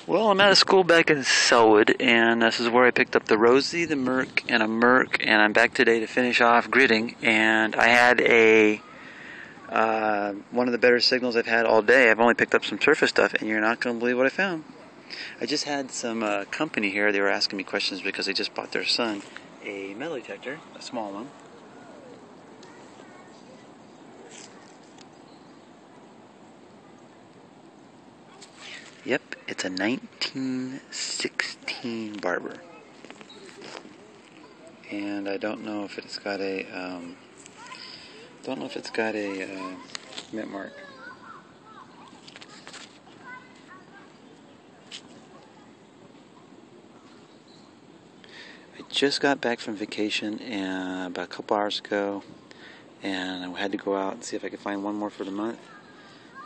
Well, I'm out of school back in Selwood, and this is where I picked up the Rosie, the Merc, and a Merc, and I'm back today to finish off gridding, and I had a one of the better signals I've had all day. I've only picked up some surface stuff, and you're not going to believe what I found. I just had some company here. They were asking me questions because they just bought their son a metal detector, a small one. Yep, it's a 1916 Barber, and I don't know if it's got a mint mark. I just got back from vacation and about a couple hours ago, and I had to go out and see if I could find one more for the month,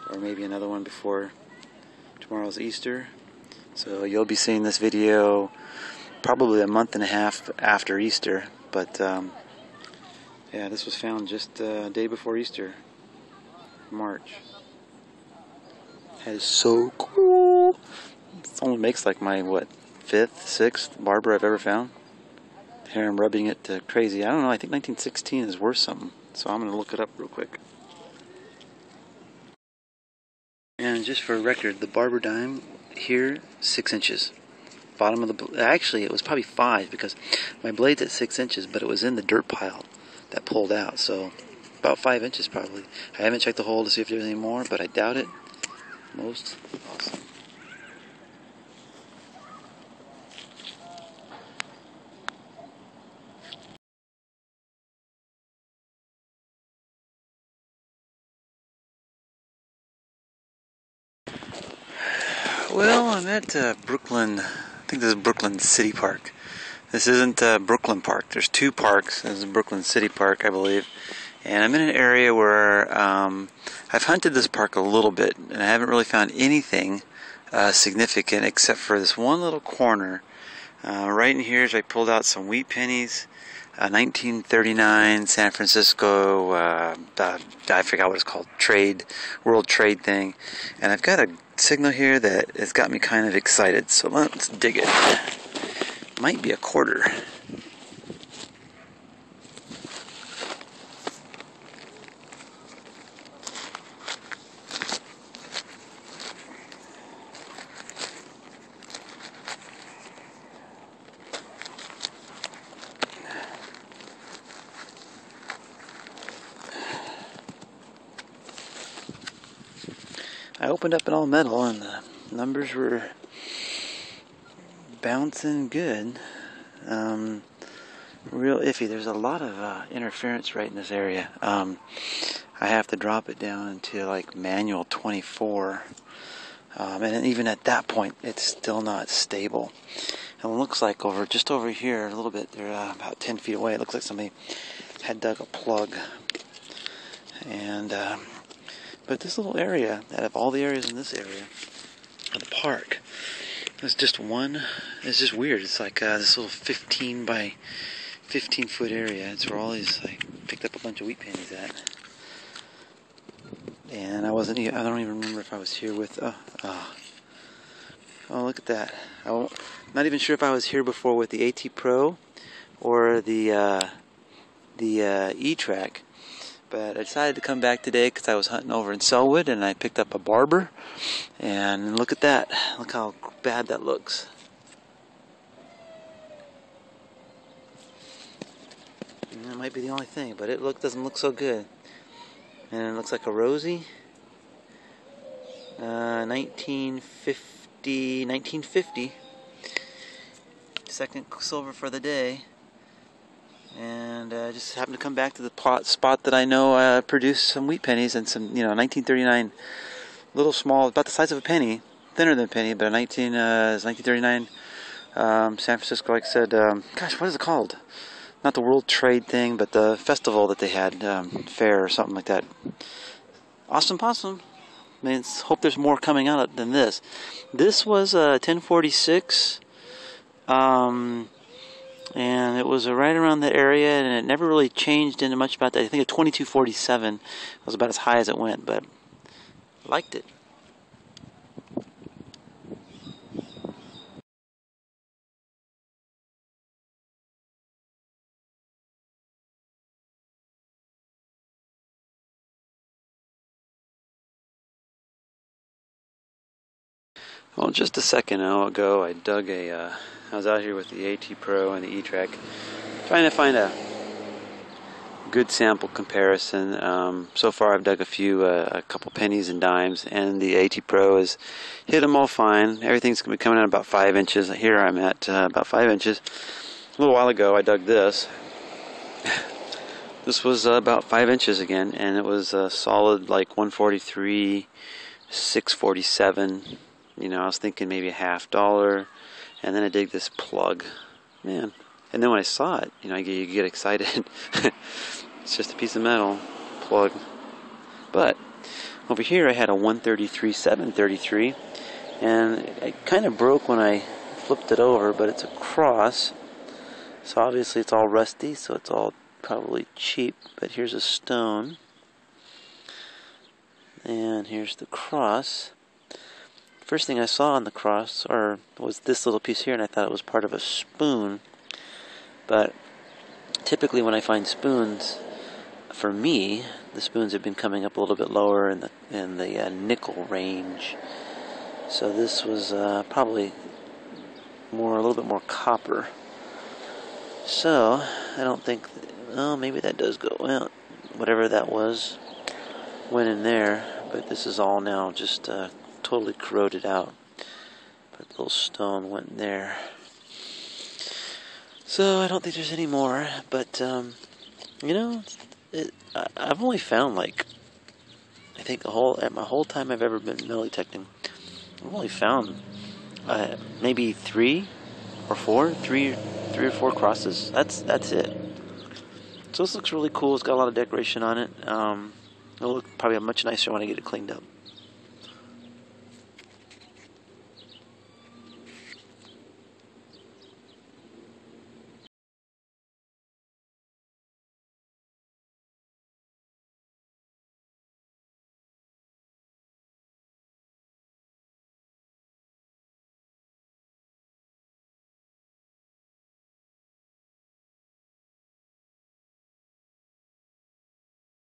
or maybe another one before tomorrow's Easter. So you'll be seeing this video probably a month and a half after Easter, but yeah, this was found just a day before Easter, March. That is so cool. It only makes like my, what, 5th, 6th Barber I've ever found. Here I'm rubbing it crazy. I don't know, I think 1916 is worth something, so I'm going to look it up real quick. And just for a record, the Barber dime here, 6 inches. Bottom of the, actually it was probably 5 because my blade's at 6 inches, but it was in the dirt pile that pulled out, so about 5 inches probably. I haven't checked the hole to see if there's any more, but I doubt it. Most awesome. Well, I'm at Brooklyn. I think this is Brooklyn City Park. This isn't Brooklyn Park. There's 2 parks. This is Brooklyn City Park, I believe. And I'm in an area where I've hunted this park a little bit, and I haven't really found anything significant except for this one little corner. Right in here, I pulled out some wheat pennies, 1939 San Francisco, I forgot what it's called, World Trade thing. And I've got a signal here that has got me kind of excited, so let's dig it. Might be a quarter. I opened up an all metal and the numbers were bouncing good. Real iffy. There's a lot of interference right in this area. I have to drop it down into like manual 24. And even at that point, it's still not stable. And it looks like just over here, a little bit, they're about 10 feet away. It looks like somebody had dug a plug. And but this little area, out of all the areas in this area of the park, it's just one. It's just weird. It's like this little 15 by 15 foot area. It's where all these, I picked up a bunch of wheat pennies at. And I don't even remember if I was here with, oh, look at that. I'm not even sure if I was here before with the AT Pro or the e-trac. But I decided to come back today because I was hunting over in Selwood and I picked up a Barber. And look at that. Look how bad that looks. And that might be the only thing, but it doesn't look so good. And it looks like a Rosie. 1950. Second silver for the day. And just happened to come back to the spot that I know produced some wheat pennies and some, 1939, little small, about the size of a penny, thinner than a penny, but a 1939 San Francisco, like I said, gosh, what is it called? Not the World Trade thing, but the festival that they had, fair or something like that. Awesome possum. I mean, hope there's more coming out than this. This was 1046. And it was right around that area, and it never really changed into much about that. I think a 2247 was about as high as it went, but I liked it. Well, just a second ago, I dug I was out here with the AT Pro and the e-trac, trying to find a good sample comparison. So far, I've dug a couple pennies and dimes, and the AT Pro has hit them all fine. Everything's going to be coming out about 5 inches. Here I'm at about 5 inches. A little while ago, I dug this. This was about 5 inches again, and it was solid like 143, 647. You know, I was thinking maybe $50, and then I dig this plug, man. And then when I saw it, you know, you get excited. It's just a piece of metal plug. But over here, I had a 133, 733, and it kind of broke when I flipped it over. But it's a cross, so obviously it's all rusty, so it's all probably cheap. But here's a stone, and here's the cross. First thing I saw on the cross was this little piece here, and I thought it was part of a spoon. But typically when I find spoons, for me, the spoons have been coming up a little bit lower in the nickel range. So this was probably a little bit more copper. So I don't think, well, maybe that does go, well, whatever that was went in there, but this is all now just totally corroded out. But the little stone went in there. So I don't think there's any more, but you know, I've only found, like, I think my whole time I've ever been metal detecting, I've only found maybe three or four crosses. That's it. So this looks really cool. It's got a lot of decoration on it. It'll look probably much nicer when I get it cleaned up.